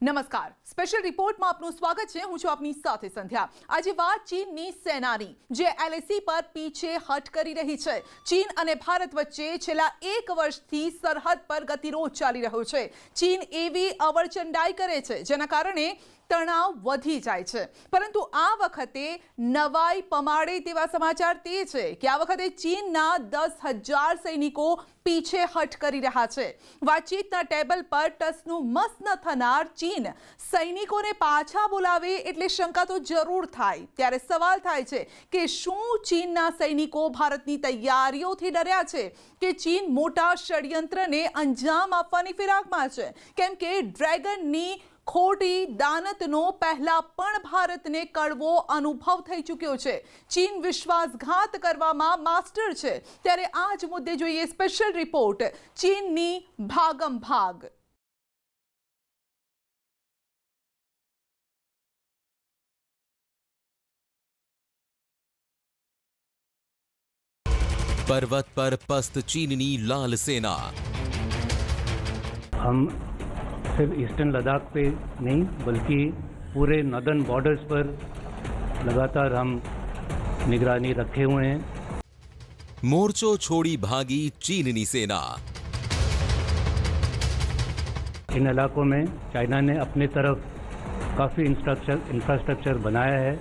નમસ્કાર, સ્પેશિયલ રિપોર્ટમાં આપનું સ્વાગત છે। હું છું આપની સાથે સંધ્યા। આજે વાત ચીનની સેનાની જે એલએસી પર પીછેહઠ કરી રહી છે। ચીન અને ભારત વચ્ચે છેલ્લા 1 વર્ષથી સરહદ પર ગતિરોધ ચાલી રહ્યો છે। ચીન એવી અવળચંડાઈ કરે છે જેના કારણે તણાવ વધી જાય છે, પરંતુ આ વખતે નવાઈ પમાડે તેવા સમાચાર તે છે કે આ વખતે ચીનના 10,000 સૈનિકો પીછેહઠ કરી રહ્યા છે। વાતચીતના ટેબલ પર ટસનું મસ ન થનાર ચીન સૈનિકોને પાછા બોલાવે એટલે શંકા તો જરૂર થાય। ત્યારે સવાલ થાય છે કે શું ચીનના સૈનિકો ભારતની તૈયારીઓથી ડર્યા છે કે ચીન મોટા ષડયંત્રને અંજામ આપવાની ફિરાકમાં છે? કેમ કે ડ્રેગનની खोटी दानतनो पहला पण भारतने कड़वो अनुभव थई चुक्यो छे। चीन विश्वासघात करवामां मास्टर छे। त्यारे आज मुद्दे जोईए स्पेशल रिपोर्ट चीननी भागम भाग। पर्वत पर पस्त चीननी लाल सेना। हम सिर्फ ईस्टर्न लद्दाख पे नहीं बल्कि पूरे नॉर्दर्न बॉर्डर्स पर लगातार हम निगरानी रखे हुए हैं। मोर्चो छोड़ी भागी चीननी सेना। इन इलाकों में चाइना ने अपने तरफ काफ़ी इंफ्रास्ट्रक्चर बनाया है।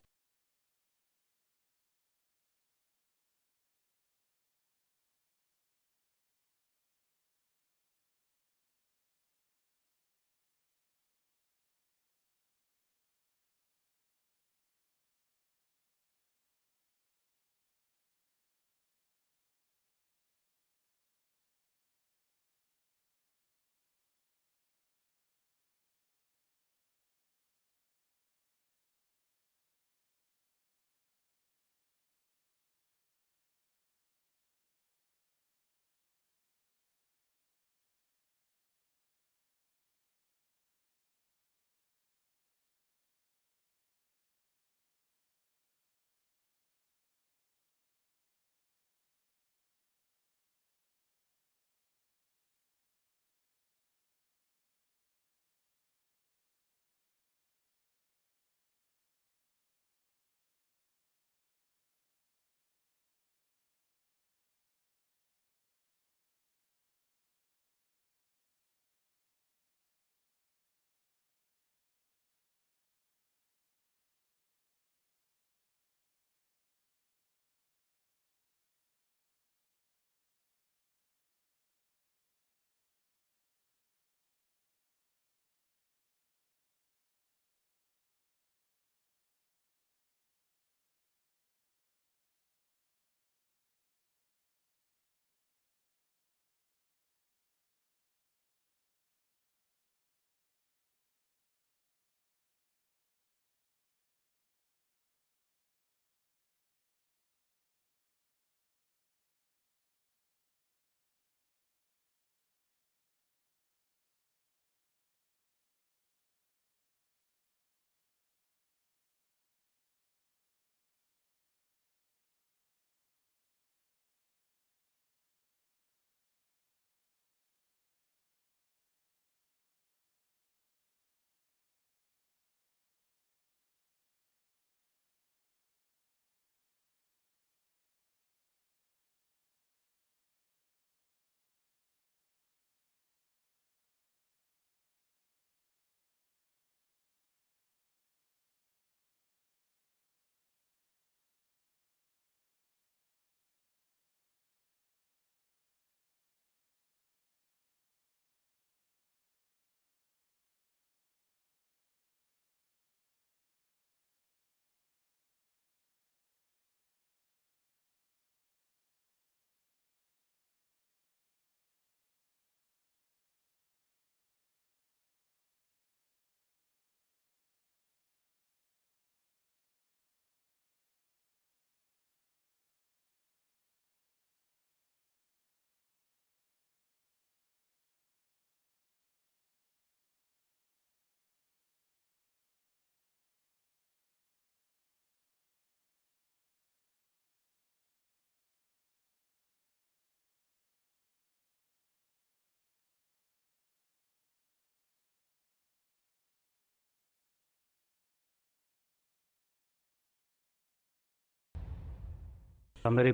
हमारी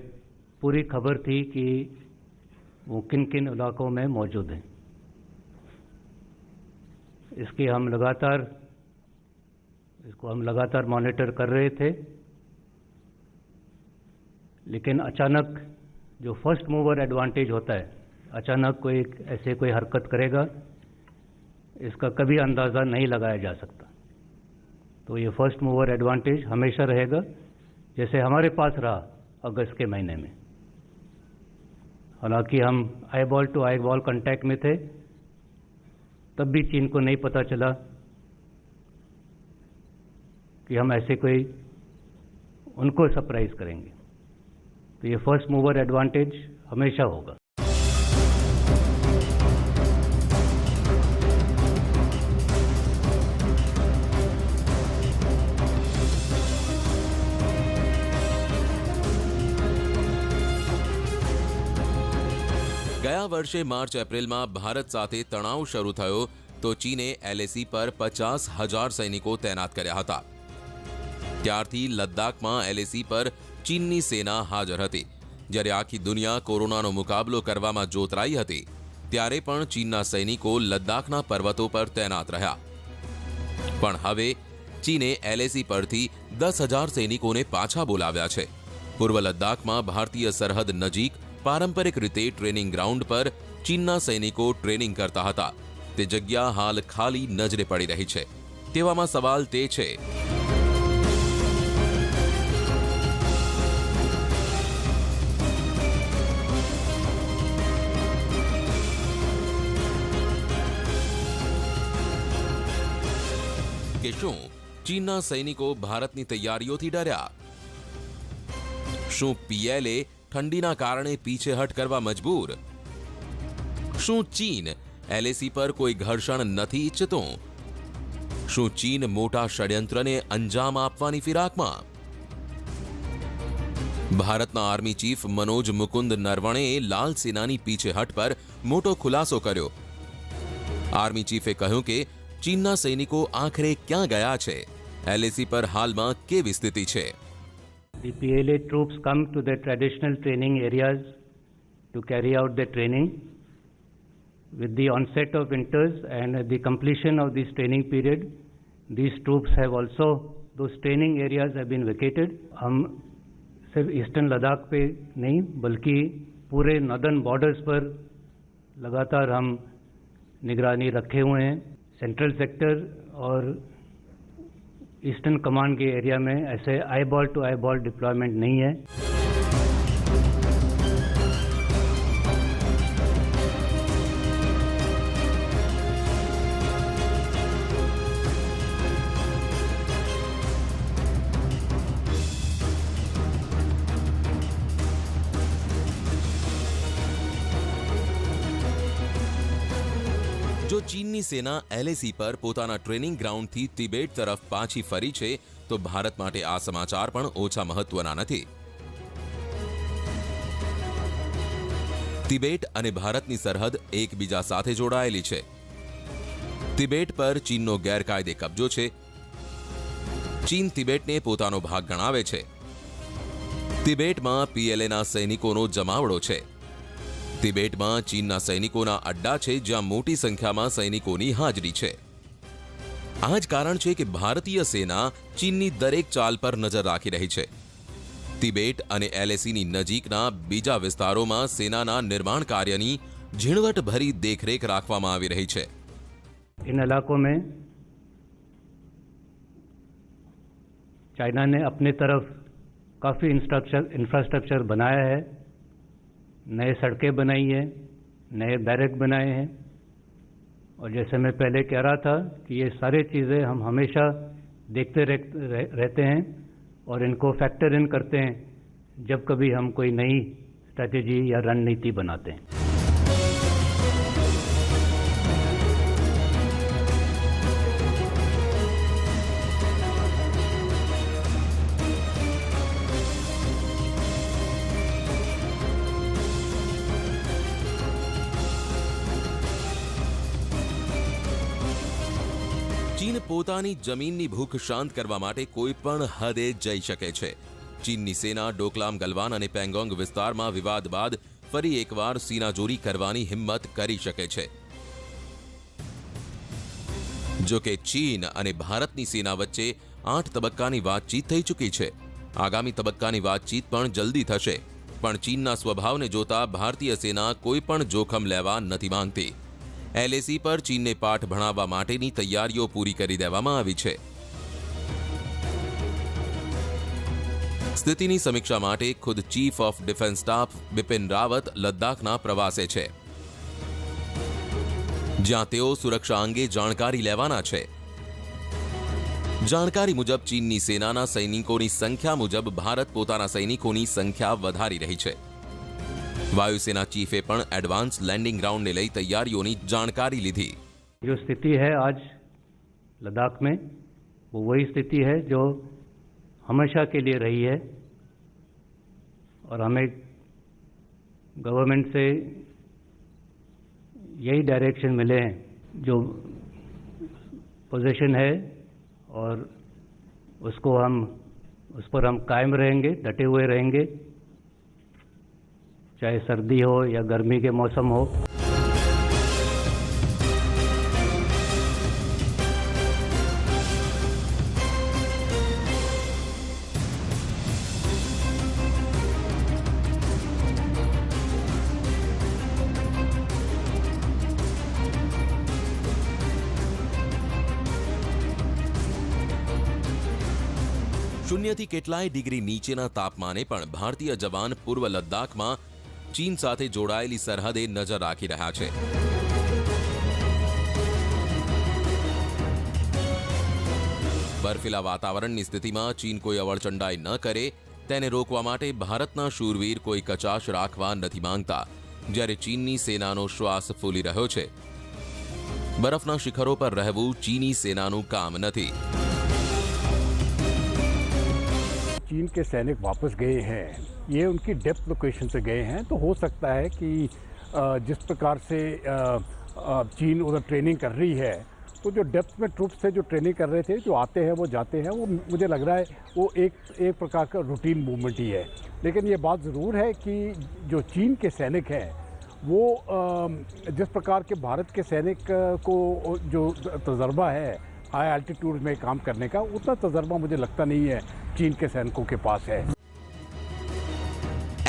पूरी खबर थी कि वो किन किन इलाकों में मौजूद हैं। इसको हम लगातार मॉनिटर कर रहे थे, लेकिन अचानक जो फर्स्ट मूवर एडवांटेज होता है, अचानक कोई हरकत करेगा, इसका कभी अंदाज़ा नहीं लगाया जा सकता। तो ये फर्स्ट मूवर एडवांटेज हमेशा रहेगा, जैसे हमारे पास रहा अगस्त के महीने में। हालांकि हम eyeball to eyeball contact में थे, तब भी चीन को नहीं पता चला कि हम ऐसे कोई उनको सरप्राइज करेंगे। तो ये फर्स्ट मूवर एडवांटेज हमेशा होगा। ગયા વર્ષે માર્ચ એપ્રિલમાં ભારત સાથે તણાવ શરૂ થયો તો ચીને એલએસી પર 50,000 સૈનિકો તૈનાત કર્યા હતા। ત્યારથી લદ્દાખમાં એલએસી પર ચીનની સેના હાજર હતી। જ્યારે આખી દુનિયા કોરોનાનો મુકાબલો કરવામાં જોતરાઈ હતી, ત્યારે પણ ચીનના સૈનિકો લદ્દાખના પર્વતો પર તૈનાત રહ્યા। પણ હવે ચીને એલએસી પરથી 10,000 સૈનિકોને પાછા બોલાવ્યા છે। પૂર્વ લદ્દાખમાં ભારતીય સરહદ નજીક પારંપરિક રીતે ટ્રેનિંગ ગ્રાઉન્ડ પર ચીનના સૈનિકો ટ્રેનિંગ કરતા હતા। તે જગ્યા હાલ ખાલી નજરે પડી રહી છે। તેવામાં સવાલ તે છે કે શું ચીનના સૈનિકો ભારતની તૈયારીઓથી ડર્યા? શું પીએલએ ठंडीना कारणे पीछेहट करवा मजबूर? शू चीन एलएसी पर कोई घर्षण नहीं इच्छतो? शू चीन मोटा षड्यंत्रने अंजाम आपवानी फिराकमां? भारतना आर्मी चीफ मनोज मुकुंद नरवणे लाल सेनानी पीछेहट पर मोटो खुलासो कर्यो। आर्मी चीफे कह्युं के चीनना सैनिको आखरे क्यां गया छे? एलएसी पर हालमां केवी स्थिति छे? The PLA troops come to their traditional training areas to carry out their training. With the onset of winters and the completion of this training period, these troops have also, those training areas have been vacated. हम सिर्फ eastern Ladakh पे नहीं बल्कि पूरे northern borders पर लगातार हम निगरानी रखे हुए हैं। सेंट्रल सेक्टर और ईस्टर्न कमांड के एरिया में ऐसे eyeball to eyeball deployment नहीं है। જો ચીનની સેના એલએસી પર પોતાના ટ્રેનિંગ ગ્રાઉન્ડથી તિબેટ તરફ પાછી ફરી છે, તો ભારત માટે આ સમાચાર પણ ઓછા મહત્વના નથી। તિબેટ અને ભારતની સરહદ એકબીજા સાથે જોડાયેલી છે। તિબેટ પર ચીનનો ગેરકાયદે કબજો છે। ચીન તિબેટને પોતાનો ભાગ ગણાવે છે। તિબેટમાં પીએલએના સૈનિકોનો જમાવડો છે। तिबेटમાં ચીનના સૈનિકોના અડ્ડા છે, જ્યાં મોટી સંખ્યામાં સૈનિકોની હાજરી છે। આ જ કારણ છે કે ભારતીય સેના ચીનની દરેક ચાલ પર નજર રાખી રહી છે। तिबेट અને એલએસીની નજીકના બીજા વિસ્તારોમાં સેનાના નિર્માણ કાર્યની ઝીણવટભરી દેખરેખ રાખવામાં આવી રહી છે। इन इलाकों में चाइना ने अपने तरफ काफ़ी इंफ्रास्ट्रक्चर बनाया है, नए सड़कें बनाई हैं, नए बैरक बनाए हैं। और जैसे मैं पहले कह रहा था कि ये सारी चीज़ें हम हमेशा देखते रहते हैं और इनको फैक्टर इन करते हैं जब कभी हम कोई नई स्ट्रैटेजी या रणनीति बनाते हैं। ચીન પોતાની જમીનની ભૂખ શાંત કરવા માટે કોઈ પણ હદે જઈ શકે છે, ચીનની સેના ડોકલામ ગલવાન અને પેંગોંગ વિસ્તારમાં વિવાદ બાદ ફરી એકવાર સીનાજોરી કરવાની હિંમત કરી શકે છે. જો કે ચીન અને ભારતની સેના વચ્ચે 8 તબક્કાની વાતચીત થઈ ચૂકી છે. આગામી તબક્કાની વાતચીત પણ જલ્દી થશે, પણ ચીનના સ્વભાવને જોતા ભારતીય સેના કોઈ પણ જોખમ લેવા નથી માંગતી. LAC પર ચીનને પાઠ ભણાવવા માટેની તૈયારીઓ પૂરી કરી દેવામાં આવી છે. સ્થિતિની સમીક્ષા માટે ખુદ chief of defence staff Bipin Rawat લદ્દાખના પ્રવાસે છે, જ્યાં તેઓ સુરક્ષા અંગે જાણકારી લેવાના છે. જાણકારી મુજબ ચીનની સેનાના સૈનિકોની સંખ્યા મુજબ ભારત પોતાના સૈનિકોની સંખ્યા વધારી રહી છે. વાયુસેના ચીફે પણ એડવાન્સ લેન્ડિंग ग्राउंडને લઈ તૈયારીઓની જાણકારી લીધી. जो स्थिति है आज लद्दाख में वो वही स्थिति है जो हमेशा के लिए रही है, और हमें गवर्नमेंट से यही डायरेक्शन मिले हैं. जो पोजीशन है और उस पर हम कायम रहेंगे, डटे हुए रहेंगे, चाहे सर्दी हो या गर्मी के मौसम हो. શૂન્યથી કેટલાય ડિગ્રી નીચેના તાપમાને પણ ભારતીય જવાન પૂર્વ લદ્દાખમાં ચીન સાથે જોડાયેલી સરહદે નજર રાખી રહ્યા છે. બર્ફીલા વાતાવરણની સ્થિતિમાં ચીન કોઈ અવળચંડાઈ ન કરે તેને રોકવા માટે ભારતના શૂરવીર કોઈ કચાશ રાખવા નથી માંગતા, જ્યારે ચીનની સેનાનો શ્વાસ ફૂલી રહ્યો છે. બરફના શિખરો પર રહેવું ચીની સેનાનું કામ નથી. चीन के सैनिक वापस गए हैं, ये उनकी डेप्थ लोकेशन से गए हैं, तो हो सकता है कि जिस प्रकार से चीन उधर ट्रेनिंग कर रही है, तो जो डेप्थ में ट्रूप्स थे जो ट्रेनिंग कर रहे थे, जो आते हैं वो जाते हैं, वो मुझे लग रहा है वो एक प्रकार का रूटीन मूवमेंट ही है. लेकिन ये बात ज़रूर है कि जो चीन के सैनिक हैं वो जिस प्रकार के भारत के सैनिक को जो तजर्बा है हाई एल्टीट्यूड में काम करने का, उतना तजर्बा मुझे लगता नहीं है चीन के सैनिकों के पास है.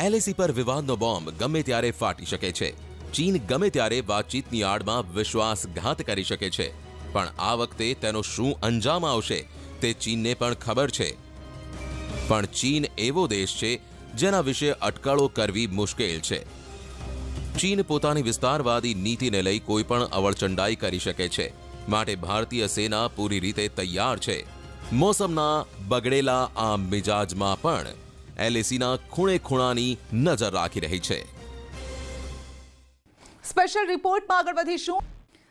LAC પર વિવાદનો બોમ્બ ગમે ત્યારે ફાટી શકે છે. ચીન ગમે ત્યારે વાતચીતની આડમાં વિશ્વાસઘાત કરી શકે છે, પણ આ વખતે તેનો શું અંજામ આવશે તે ચીનને પણ ખબર છે. પણ ચીન એવો દેશ છે જેના વિશે અટકળો કરવી મુશ્કેલ છે. ચીન પોતાની વિસ્તારવાદી નીતિને લઈ કોઈ પણ અવળચંડાઈ કરી શકે છે, માટે ભારતીય સેના પૂરી રીતે તૈયાર છે. મોસમના બગડેલા આ મિજાજમાં પણ LACના ખૂણે ખૂણાની નજર રાખી રહી છે. સ્પેશિયલ રિપોર્ટમાં આગળ વધીશું.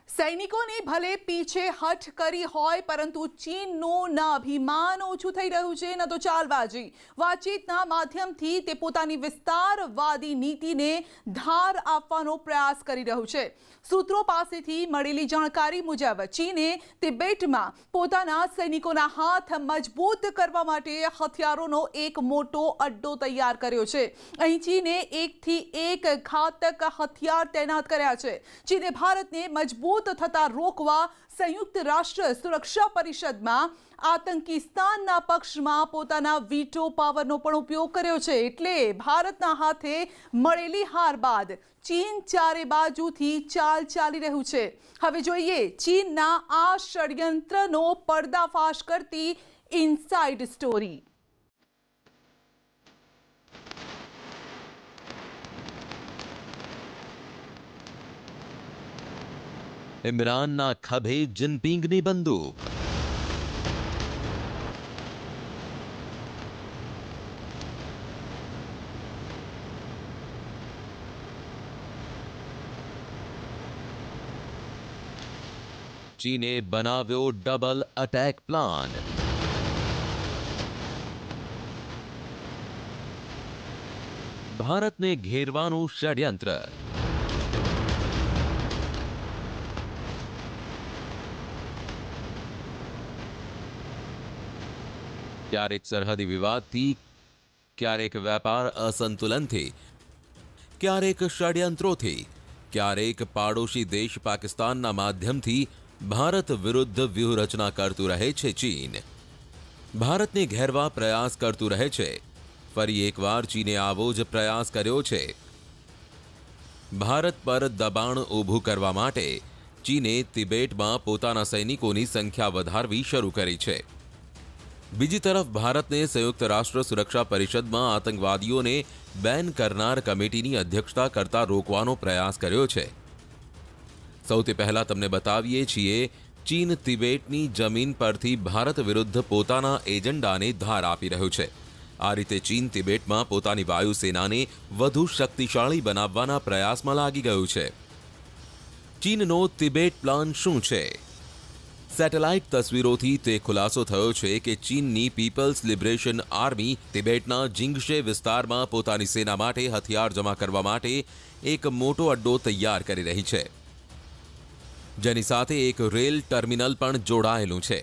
સૈનિકોને ભલે પીછે હઠ કરી હોય, પરંતુ ચીનનું ન અભિમાન ઓછું થઈ રહ્યું છે, ન તો ચાલબાજી. વાતચીતના માધ્યમથી તે પોતાની વિસ્તારવાદી નીતિને ધાર આપવાનો પ્રયાસ કરી રહ્યું છે. સૂત્રો પાસેથી મળેલી જાણકારી મુજબ ચીને તિબેટમાં પોતાના સૈનિકોના હાથ મજબૂત કરવા માટે હથિયારોનો એક મોટો અડ્ડો તૈયાર કર્યો છે. અહીં ચીને એકથી એક ઘાતક હથિયાર તૈનાત કર્યા છે. ચીને ભારતને મજબૂત થતા રોકવા સંયુક્ત રાષ્ટ્ર સુરક્ષા પરિષદમાં આતંકિસ્તાનના પક્ષમાં પોતાના વીટો પાવરનો પણ ઉપયોગ કર્યો છે. એટલે ભારતના હાથે મળેલી હાર બાદ ચીન ચારે બાજુથી ચાલ ચાલી રહ્યું છે. હવે જોઈએ ચીનના આ ષડયંત્રનો પર્દાફાશ કરતી ઇનસાઇડ સ્ટોરી. ઇમરાનના ખભે જિનપિંગની બંદૂક. ચીને બનાવ્યો ડબલ અટેક પ્લાન. ભારતને ઘેરવાનું ષડયંત્ર. ક્યારેક સરહદી વિવાદથી ક્યારેક વેપાર અસંતુલનથી, ક્યારેક ષડયંત્રોથી, ક્યારેક પાડોશી દેશ પાકિસ્તાનના માધ્યમથી ભારત વિરુદ્ધ વ્યૂહરચના કરતું રહે છે ચીન. ભારતને ઘેરવા પ્રયાસ કરતું રહે છે. ફરી એકવાર ચીને આવો જ પ્રયાસ કર્યો છે. ભારત પર દબાણ ઊભું કરવા માટે ચીને તિબેટમાં પોતાના સૈનિકોની સંખ્યા વધારવી શરૂ કરી છે. બીજી તરફ ભારતને સંયુક્ત રાષ્ટ્ર સુરક્ષા પરિષદમાં આતંકવાદીઓને બેન કરનાર કમિટીની અધ્યક્ષતા કરતા રોકવાનો પ્રયાસ કર્યો છે. સૌથી પહેલા તમને બતાવીએ છીએ, ચીન તિબેટની જમીન પરથી ભારત વિરુદ્ધ પોતાના એજન્ડાને ધાર આપી રહ્યું છે. આ રીતે ચીન તિબેટમાં પોતાની વાયુસેનાને વધુ શક્તિશાળી બનાવવાના પ્રયાસમાં લાગી ગયું છે. ચીનનો તિબેટ પ્લાન શું છે? સેટેલાઇટ તસવીરોથી તે ખુલાસો થયો છે કે ચીનની પીપલ્સ લિબરેશન આર્મી તિબેટના જિંગશે વિસ્તારમાં પોતાની સેના માટે હથિયાર જમા કરવા માટે એક મોટો અડ્ડો તૈયાર કરી રહી છે, જેની સાથે એક રેલ ટર્મિનલ પણ જોડાયેલું છે.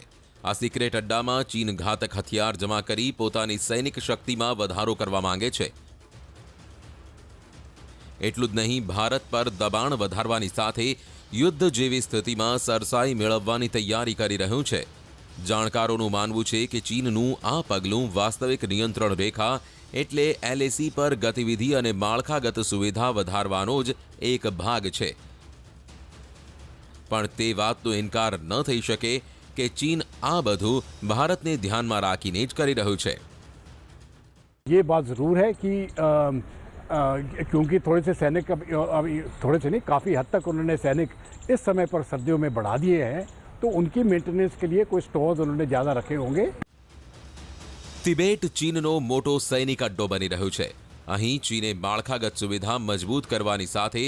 આ સિક્રેટ અડ્ડામાં ચીન ઘાતક હથિયાર જમા કરી પોતાની સૈનિક શક્તિમાં વધારો કરવા માંગે છે. એટલું જ નહીં, ભારત પર દબાણ વધારવાની સાથે યુદ્ધ જેવી સ્થિતિમાં સરસાઈ મેળવવાની તૈયારી કરી રહ્યું છે. જાણકારોનું માનવું છે કે ચીનનું આ પગલું વાસ્તવિક નિયંત્રણ રેખા એટલે LAC પર ગતિવિધિ અને માળખાગત સુવિધા વધારવાનો જ એક ભાગ છે. પણ તે વાતનો ઇનકાર ન થઈ શકે કે ચીન આ બધું ભારતને ધ્યાનમાં રાખીને જ કરી રહ્યું છે. ये बात ज़रूर है कि क्योंकि थोड़े से सैनिक थोड़े से नहीं, काफ़ी हद तक उन्होंने सैनिक इस समय पर सर्दियों में बढ़ा दिए हैं, तो उनकी मेंटेनेंस के लिए कोई स्टोर्स उन्होंने ज़्यादा रखे होंगे. તિબેટ ચીનનો મોટો સૈનિક અડ્ડો બની રહ્યું છે. અહીં ચીને માળખાગત સુવિધા મજબૂત કરવાની સાથે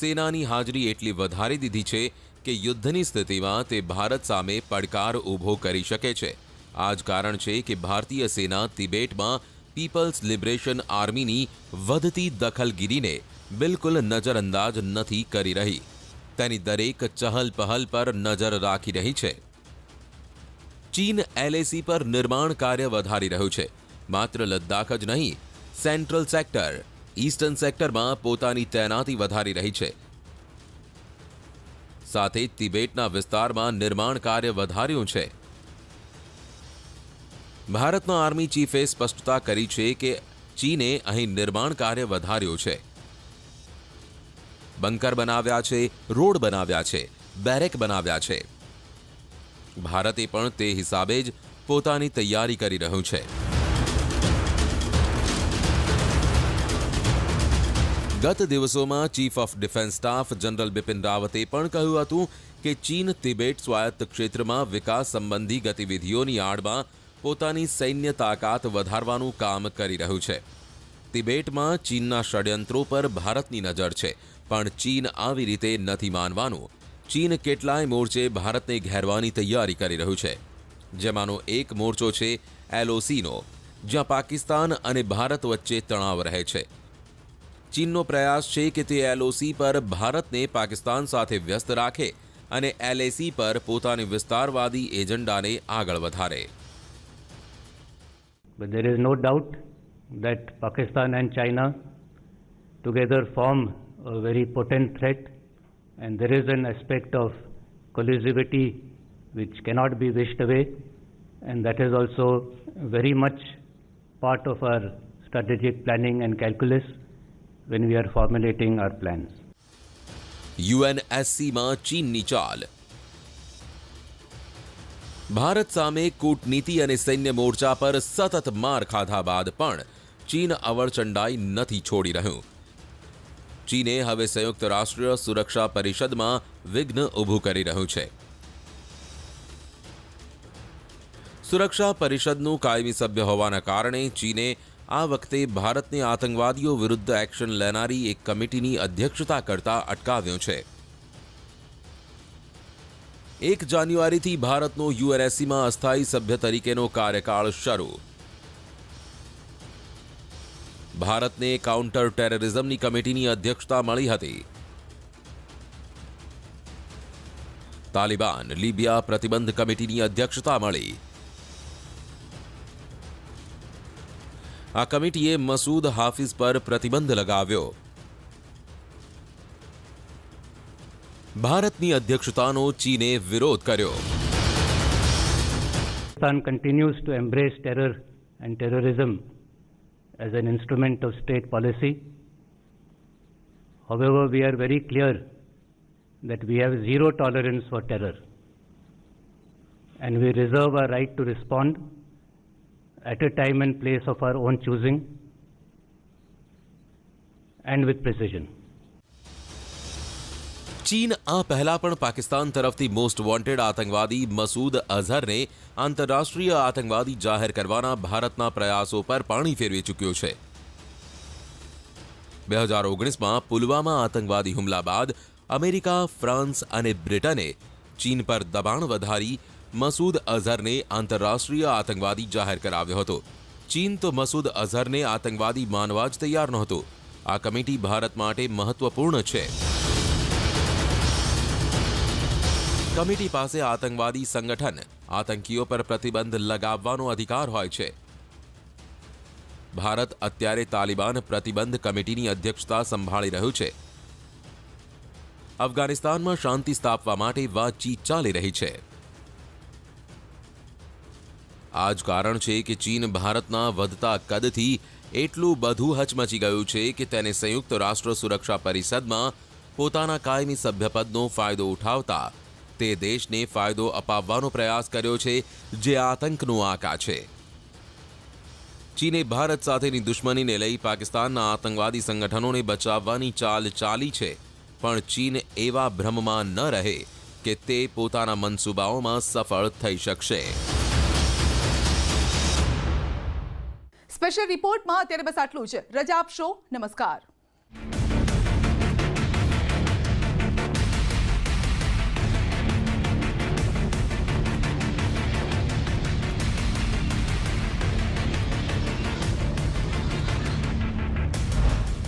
સેનાની હાજરી એટલી વધારી દીધી છે કે યુદ્ધની સ્થિતિમાં તે ભારત સામે પડકાર ઊભો કરી શકે છે. આ જ કારણ છે કે ભારતીય સેના તિબેટમાં પીપલ્સ લિબરેશન આર્મીની વધતી દખલગીરીને બિલકુલ નજરઅંદાજ નથી કરી રહી. તેની દરેક ચહલ પહલ પર નજર રાખી રહી છે. ચીન LAC પર નિર્માણ કાર્ય વધારી રહ્યું છે. માત્ર લદ્દાખ જ નહીં, સેન્ટ્રલ સેક્ટર, ઈસ્ટર્ન સેક્ટરમાં પોતાની તૈનાતી વધારી રહી છે. સાથે તિબેટના વિસ્તારમાં નિર્માણ કાર્ય વધાર્યું છે. ભારતના આર્મી ચીફે સ્પષ્ટતા કરી છે કે ચીને અહીં નિર્માણ કાર્ય વધાર્યું છે. બંકર બનાવ્યા છે, રોડ બનાવ્યા છે, બેરેક બનાવ્યા છે. ભારતે પણ તે હિસાબે જ પોતાની તૈયારી કરી રહ્યું છે. ગત દિવસોમાં chief of defence staff general Bipin રાવતે પણ કહ્યું હતું કે ચીન તિબેટ સ્વાયત્ત ક્ષેત્રમાં વિકાસ સંબંધી ગતિવિધિઓની આડમાં પોતાની સૈન્ય તાકાત વધારવાનું કામ કરી રહ્યું છે. તિબેટમાં ચીનના ષડયંત્રો પર ભારતની નજર છે, પણ ચીન આવી રીતે નથી માનવાનું. ચીન કેટલાય મોરચે ભારતને ઘેરવાની તૈયારી કરી રહ્યું છે. જેમાંનો એક મોરચો છે LOCનો, જ્યાં પાકિસ્તાન અને ભારત વચ્ચે તણાવ રહે છે. ચીનનો પ્રયાસ છે કે તે LOC પર ભારતને પાકિસ્તાન સાથે વ્યસ્ત રાખે અને LAC પર પોતાની વિસ્તારવાદી એજન્ડાને આગળ વધારે. But there is no doubt that Pakistan and China together form a very potent threat, and there is an aspect of collusivity which cannot be wished away, and that is also very much part of our strategic planning and calculus when we are formulating our plans. UNSCમાં ચીનની ચાલ. ભારત સામે કૂટનીતિ અને સૈન્ય મોરચા પર સતત માર ખાધા બાદ પણ ચીન અવળચંડાઈ નથી છોડી રહ્યું. ચીને હવે સંયુક્ત રાષ્ટ્ર સુરક્ષા પરિષદમાં વિઘ્ન ઊભું કરી રહ્યું છે. સુરક્ષા પરિષદનું કાયમી સભ્ય હોવાના કારણે ચીને આ વખતે ભારતને આતંકવાદીઓ વિરુદ્ધ એક્શન લેનારી એક કમિટીની અધ્યક્ષતા કરતા અટકાવ્યો છે. 1 જાન્યુઆરીથી ભારતનો UNSCમાં અસ્થાયી સભ્ય તરીકેનો કાર્યકાળ શરૂ. ભારતને કાઉન્ટર ટેરરિઝમની કમિટીની અધ્યક્ષતા મળી હતી. તાલિબાન લીબિયા પ્રતિબંધ કમિટીની અધ્યક્ષતા મળી. આ કમિટીએ મસૂદ હાફિઝ પર પ્રતિબંધ લગાવ્યો. ભારતની અધ્યક્ષતાનો ચીને વિરોધ કર્યો. Pakistan continues to embrace terror and terrorism as an instrument of state policy. However, we are very clear that we have zero tolerance for terror, and we reserve our right to respond at a time and place of our own choosing and with precision. ચીન આ પહેલા પણ પાકિસ્તાન તરફથી most wanted આતંકવાદી મસૂદ અઝહરને આંતરરાષ્ટ્રીય આતંકવાદી જાહેર કરવાના ભારતના પ્રયાસો પર પાણી ફેરવી ચૂક્યો છે. 2019માં પુલવામા આતંકવાદી હુમલા બાદ અમેરિકા, ફ્રાન્સ અને બ્રિટને ચીન પર દબાણ વધારી મસૂદ અઝહરને આંતરરાષ્ટ્રીય આતંકવાદી જાહેર કરાવ્યો હતો. ચીન તો મસૂદ અઝહરને આતંકવાદી માનવા જ તૈયાર નહોતું. આ કમિટી ભારત માટે મહત્વપૂર્ણ છે. કમિટી પાસે આતંકવાદી સંગઠન, આતંકીઓ પર પ્રતિબંધ લગાવવાનો અધિકાર હોય છે. ભારત અત્યારે તાલિબાન પ્રતિબંધ કમિટીની અધ્યક્ષતા સંભાળી રહ્યું છે. અફઘાનિસ્તાનમાં શાંતિ સ્થાપવા માટે વાતચીત ચાલી રહી છે. આ જ કારણ છે કે ચીન ભારતના વધતા કદથી એટલું બધું હચમચી ગયું છે કે તેને સંયુક્ત રાષ્ટ્ર સુરક્ષા પરિષદમાં પોતાના કાયમી સભ્યપદનો ફાયદો ઉઠાવતા તે દેશને ફાયદો અપાવવાનો પ્રયાસ કર્યો છે, જે આતંકનો આકા છે. ચીને ભારત સાથેની દુશ્મનીને લઈ પાકિસ્તાનના આતંકવાદી સંગઠનોને બચાવવાની ચાલ ચાલી છે, પણ ચીન એવા ભ્રમમાં ન રહે કે તે પોતાના મનસૂબાઓમાં સફળ થઈ શકશે. સ્પેશિયલ રિપોર્ટમાં અત્યારે બસ આટલું જ. રજા આપશો. નમસ્કાર.